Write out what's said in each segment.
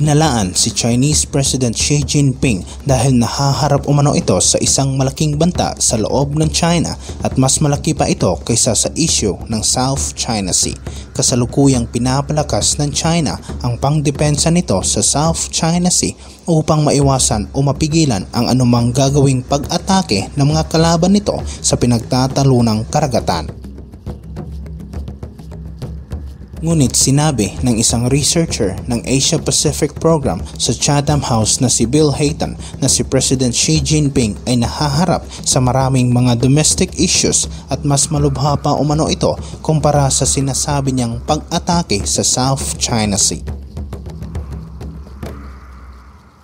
Binalaan si Chinese President Xi Jinping dahil nahaharap umano ito sa isang malaking banta sa loob ng China at mas malaki pa ito kaysa sa issue ng South China Sea. Kasalukuyang pinapalakas ng China ang pangdepensa nito sa South China Sea upang maiwasan o mapigilan ang anumang gagawing pag-atake ng mga kalaban nito sa pinagtatalunang karagatan. Ngunit sinabi ng isang researcher ng Asia Pacific Program sa Chatham House na si Bill Hayton na si President Xi Jinping ay nahaharap sa maraming mga domestic issues at mas malubha pa umano ito kumpara sa sinasabi niyang pag-atake sa South China Sea.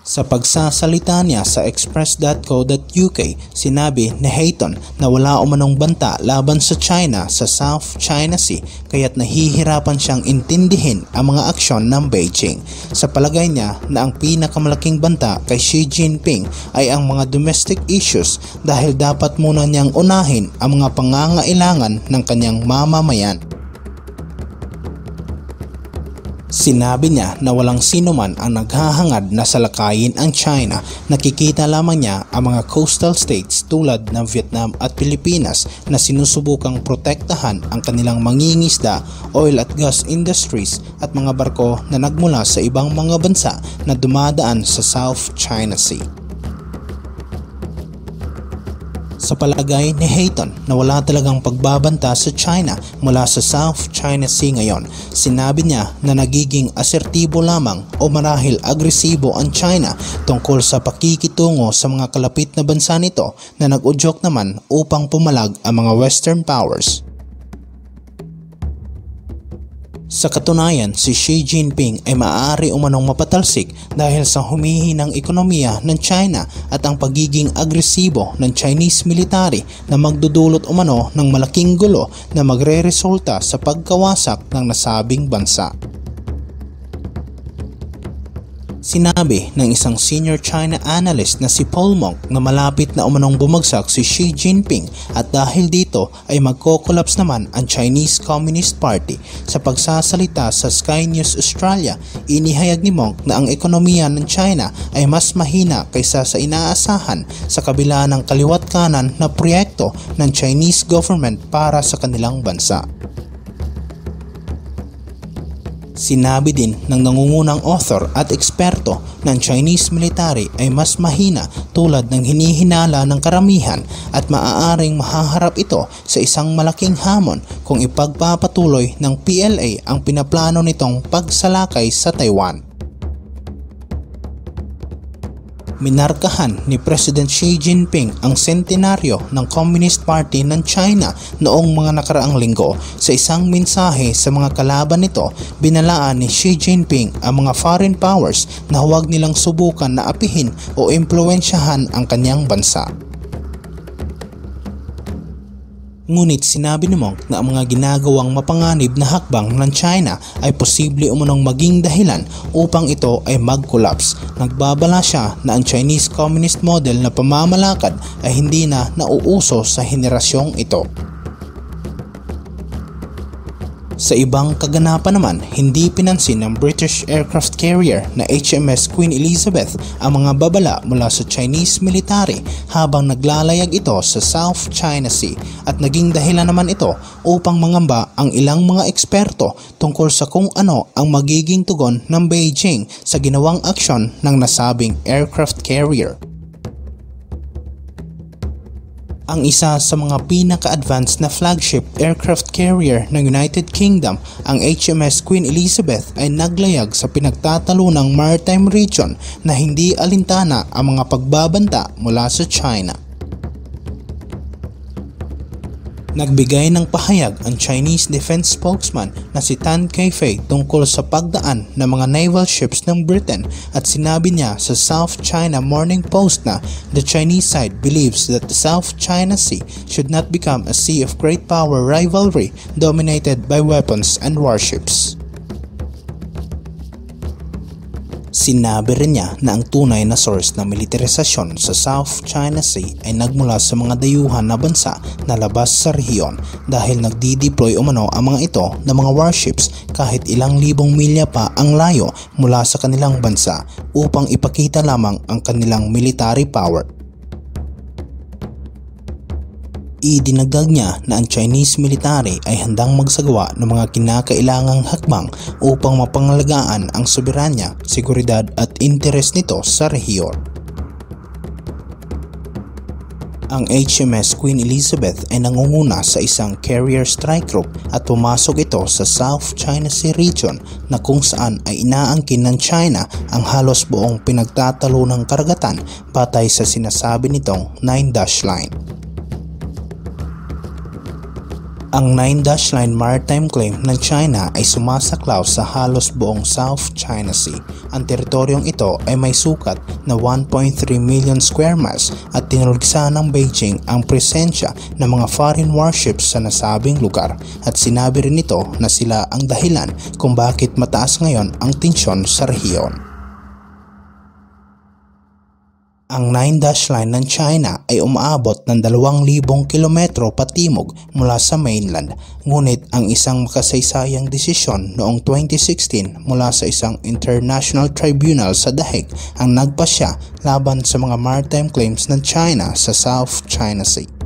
Sa pagsasalita niya sa express.co.uk, sinabi ni Hayton na wala umanong banta laban sa China sa South China Sea kaya't nahihirapan siyang intindihin ang mga aksyon ng Beijing. Sa palagay niya na ang pinakamalaking banta kay Xi Jinping ay ang mga domestic issues dahil dapat muna niyang unahin ang mga pangangailangan ng kanyang mamamayan. Sinabi niya na walang sino man ang naghahangad na salakayin ang China. Nakikita lamang niya ang mga coastal states tulad ng Vietnam at Pilipinas na sinusubukang protektahan ang kanilang mangingisda, oil at gas industries at mga barko na nagmula sa ibang mga bansa na dumadaan sa South China Sea. Sa palagay ni Hayton na wala talagang pagbabanta sa China mula sa South China Sea ngayon, sinabi niya na nagiging asertibo lamang o marahil agresibo ang China tungkol sa pakikitungo sa mga kalapit na bansa nito na nag-udyok naman upang pumalag ang mga Western powers. Sa katunayan, si Xi Jinping ay maaari umanong mapatalsik dahil sa humihinang ekonomiya ng China at ang pagiging agresibo ng Chinese military na magdudulot umano ng malaking gulo na magreresulta sa pagkawasak ng nasabing bansa. Sinabi ng isang senior China analyst na si Paul Monk na malapit na umanong bumagsak si Xi Jinping at dahil dito ay magko-collapse naman ang Chinese Communist Party. Sa pagsasalita sa Sky News Australia, inihayag ni Monk na ang ekonomiya ng China ay mas mahina kaysa sa inaasahan sa kabila ng kaliwat kanan na proyekto ng Chinese government para sa kanilang bansa. Sinabi din ng nangungunang author at eksperto ng Chinese military ay mas mahina tulad ng hinihinala ng karamihan at maaaring mahaharap ito sa isang malaking hamon kung ipagpapatuloy ng PLA ang pinaplano nitong pagsalakay sa Taiwan. Minarkahan ni President Xi Jinping ang sentenaryo ng Communist Party ng China noong mga nakaraang linggo. Sa isang mensahe sa mga kalaban nito, binalaan ni Xi Jinping ang mga foreign powers na huwag nilang subukan na apihin o impluwensyahan ang kanyang bansa. Ngunit sinabi ni Monk na ang mga ginagawang mapanganib na hakbang ng China ay posible umunong maging dahilan upang ito ay mag-collapse. Nagbabala siya na ang Chinese Communist model na pamamalakad ay hindi na nauuso sa henerasyong ito. Sa ibang kaganapan naman, hindi pinansin ng British aircraft carrier na HMS Queen Elizabeth ang mga babala mula sa Chinese military habang naglalayag ito sa South China Sea at naging dahilan naman ito upang mangamba ang ilang mga eksperto tungkol sa kung ano ang magiging tugon ng Beijing sa ginawang aksyon ng nasabing aircraft carrier. Ang isa sa mga pinaka-advanced na flagship aircraft carrier ng United Kingdom, ang HMS Queen Elizabeth ay naglayag sa pinagtatalunang maritime region na hindi alintana ang mga pagbabanta mula sa China. Nagbigay ng pahayag ang Chinese defense spokesman na si Tan Keifei tungkol sa pagdaan ng mga naval ships ng Britain at sinabi niya sa South China Morning Post na the Chinese side believes that the South China Sea should not become a sea of great power rivalry dominated by weapons and warships. Sinabi rin niya na ang tunay na source ng militarisasyon sa South China Sea ay nagmula sa mga dayuhan na bansa na labas sa rehiyon dahil nagdi-deploy umano ang mga ito ng mga warships kahit ilang libong milya pa ang layo mula sa kanilang bansa upang ipakita lamang ang kanilang military power. Idinagdag niya na ang Chinese military ay handang magsagawa ng mga kinakailangang hakbang upang mapangalagaan ang soberanya, seguridad at interes nito sa rehiyon. Ang HMS Queen Elizabeth ay nangunguna sa isang carrier strike group at pumasok ito sa South China Sea region na kung saan ay inaangkin ng China ang halos buong pinagtatalunang karagatan batay sa sinasabi nitong 9-dash line. Ang 9-dash line maritime claim ng China ay sumasaklaw sa halos buong South China Sea. Ang teritoryong ito ay may sukat na 1.3 million square miles at tinulgsa ng Beijing ang presensya ng mga foreign warships sa nasabing lugar at sinabi rin nito na sila ang dahilan kung bakit mataas ngayon ang tensyon sa rehiyon. Ang 9-dash line ng China ay umaabot ng 2,000 kilometro patimog mula sa mainland, ngunit ang isang makasaysayang desisyon noong 2016 mula sa isang international tribunal sa The Hague ang nagpasya laban sa mga maritime claims ng China sa South China Sea.